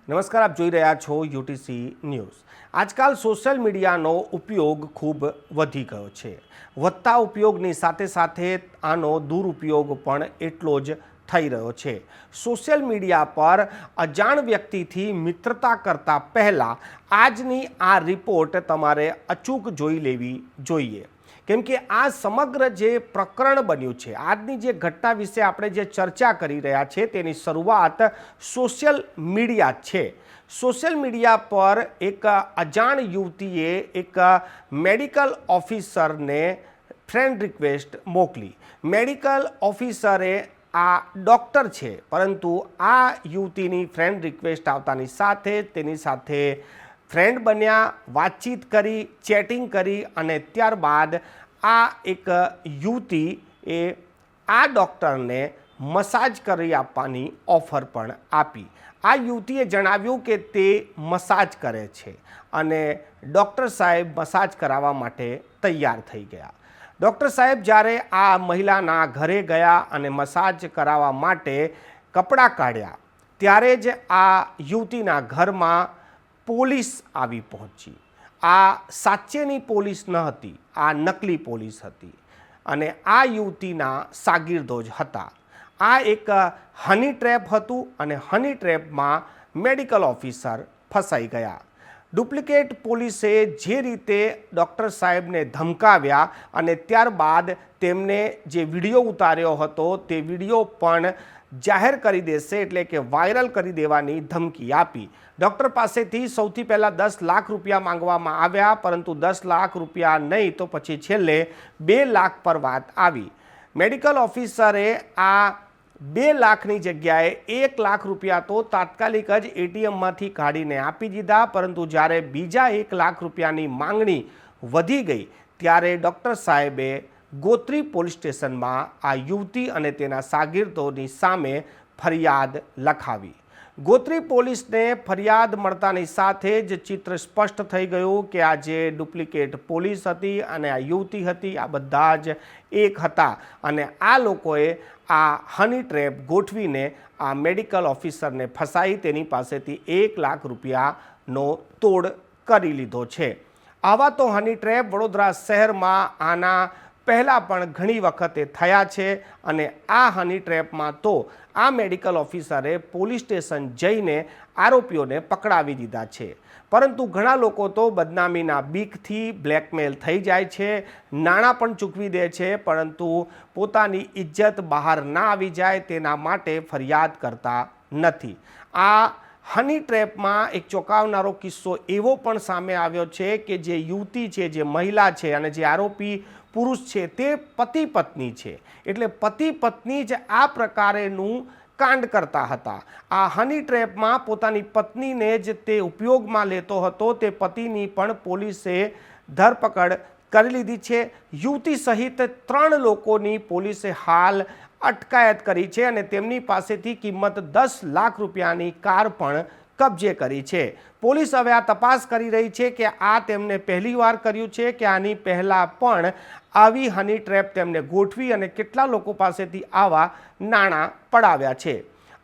નમસ્કાર, આપ જોઈ રહ્યા છો યુટીસી ન્યૂઝ। આજકાલ સોશિયલ મીડિયાનો ઉપયોગ ખૂબ વધી ગયો છે। વધતા ઉપયોગની સાથે સાથે આનો દુરુપયોગ પણ એટલો જ થઈ રહ્યો છે। સોશિયલ મીડિયા પર અજાણ વ્યક્તિથી મિત્રતા કરતા પહેલા આજની આ રિપોર્ટ તમારે અચૂક જોઈ લેવી જોઈએ, કેમ કે આ સમગ્ર જે પ્રકરણ બન્યું છે, આજની જે ઘટના વિશે આપણે જે ચર્ચા કરી રહ્યા છે તેની શરૂઆત સોશિયલ મીડિયા છે। સોશિયલ મીડિયા પર એક અજાણ યુવતીએ એક મેડિકલ ઓફિસરને ફ્રેન્ડ રિક્વેસ્ટ મોકલી। મેડિકલ ઓફિસરે આ ડૉક્ટર છે, પરંતુ આ યુવતીની ફ્રેન્ડ રિક્વેસ્ટ આવતાની સાથે તેની સાથે ફ્રેન્ડ બન્યા, વાતચીત કરી, ચેટિંગ કરી અને ત્યારબાદ આ એક યુવતી એ આ ડૉક્ટરને મસાજ કરી આપવાની ઓફર પણ આપી। આ યુવતીએ જણાવ્યું કે તે મસાજ કરે છે અને ડૉક્ટર સાહેબ મસાજ કરાવવા માટે તૈયાર થઈ ગયા। ડૉક્ટર સાહેબ જ્યારે આ મહિલાના ઘરે ગયા અને મસાજ કરાવવા માટે કપડાં કાઢ્યા ત્યારે જ આ યુવતીના ઘરમાં પોલીસ આવી પહોંચી। આ સાચેની પોલીસ ન હતી, આ નકલી પોલીસ હતી અને આ યુવતીના શાગીર્દો જ હતા। આ એક હની ટ્રેપ હતું અને હની ટ્રેપમાં મેડિકલ ઓફિસર ફસાઈ ગયા। ડુપ્લિકેટ પોલીસે જે રીતે ડૉક્ટર સાહેબને ધમકાવ્યા અને ત્યારબાદ તેમને જે વિડીયો ઉતાર્યો હતો તે વિડીયો પણ જાહેર કરી દેશે, એટલે કે વાયરલ કરી દેવાની ધમકી આપી। ડૉક્ટર પાસેથી સૌથી પહેલાં 10 લાખ રૂપિયા માંગવામાં આવ્યા, પરંતુ 10 લાખ રૂપિયા નહીં તો પછી છેલ્લે 2 લાખ પર વાત આવી। મેડિકલ ઓફિસરે આ 2 લાખની જગ્યાએ 1 લાખ રૂપિયા તો તાત્કાલિક જ એટીએમમાંથી કાઢીને આપી દીધા, પરંતુ જ્યારે બીજા 1 લાખ રૂપિયાની માંગણી વધી ગઈ ત્યારે ડૉક્ટર સાહેબે ગોત્રી પોલીસ સ્ટેશનમાં આ યુવતી અને તેના શાગીર્દોની સામે ફરિયાદ લખાવી। ગોત્રી પોલીસને ફરિયાદ મળતાની સાથે જ ચિત્ર સ્પષ્ટ થઈ ગયું કે આ જે ડુપ્લિકેટ પોલીસ હતી અને આ યુવતી હતી, આ બધા જ એક હતા અને આ લોકોએ આ હની ટ્રેપ ગોઠવીને આ મેડિકલ ઓફિસરને ફસાઈ તેની પાસેથી 1 લાખ રૂપિયાનો તોડ કરી લીધો છે। આવા તો હની ટ્રેપ વડોદરા શહેરમાં આના પહેલાં પણ ઘણી વખતે થયા છે અને આ હની ટ્રેપમાં તો આ મેડિકલ ઓફિસરે પોલીસ સ્ટેશન જઈને આરોપીઓને પકડાવી દીધા છે, પરંતુ ઘણા લોકો તો બદનામીના બીકથી બ્લેકમેલ થઈ જાય છે, નાણાં પણ ચૂકવી દે છે, પરંતુ પોતાની ઇજ્જત બહાર ના આવી જાય તેના માટે ફરિયાદ કરતા નથી। આ હની ટ્રેપમાં એક ચોંકાવનારો કિસ્સો એવો પણ સામે આવ્યો છે કે જે યુવતી છે, જે મહિલા છે અને જે આરોપી પુરુષ છે તે પતિ પત્ની છે, એટલે પતિ પત્ની જ આ પ્રકારેનું કાંડ કરતા હતા। આ હની ટ્રેપમાં પોતાની પત્નીને જ તે ઉપયોગમાં લેતો હતો, તે પતિની પણ પોલીસે ધરપકડ કરી લીધી છે। યુવતી સહિત 3 લોકોની પોલીસે હાલ અટકાયત કરી છે અને તેમની પાસેથી કિંમત 10 લાખ રૂપિયાની કાર પણ કબજે કરી છે। પોલીસ હવે આ તપાસ કરી રહી છે કે આ તેમને પહેલીવાર કર્યું છે કે આની પહેલાં પણ આવી હની ટ્રેપ તેમને ગોઠવી અને કેટલા લોકો પાસેથી આવા નાણાં પડાવ્યા છે।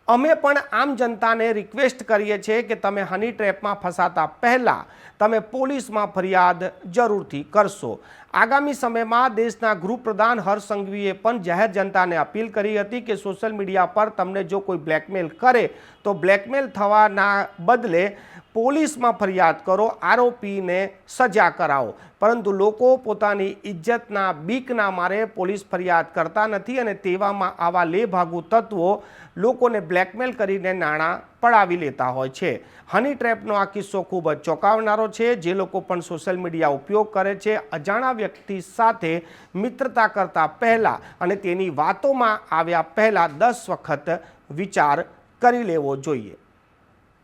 અમે પણ આમ જનતાને રિક્વેસ્ટ કરીએ છીએ કે તમે હની ટ્રેપમાં ફસાતા પહેલાં તમે પોલીસમાં ફરિયાદ જરૂરથી કરશો। આગામી સમયમાં દેશના ગૃહપ્રધાન હર્ષ સંઘવીએ પણ જાહેર જનતાને અપીલ કરી હતી કે સોશિયલ મીડિયા પર તમને જો કોઈ બ્લેકમેલ કરે તો બ્લેકમેલ થવાના બદલે પોલીસમાં ફરિયાદ કરો, આરોપીને સજા કરાવો, પરંતુ લોકો પોતાની ઇજ્જતના બીકના મારે પોલીસ ફરિયાદ કરતા નથી અને તેવામાં આવા લેભાગુ તત્વો લોકોને બ્લેકમેલ કરીને નાણાં પડાવી લેતા હોય છે। હની ટ્રેપનો આ કિસ્સો ખૂબ જ ચોંકાવનારો છે। જે લોકો પણ સોશિયલ મીડિયા ઉપયોગ કરે છે, અજાણા વ્યક્તિ સાથે મિત્રતા કરતા પહેલાં અને તેની વાતોમાં આવ્યા પહેલાં 10 વખત વિચાર કરી લેવો જોઈએ।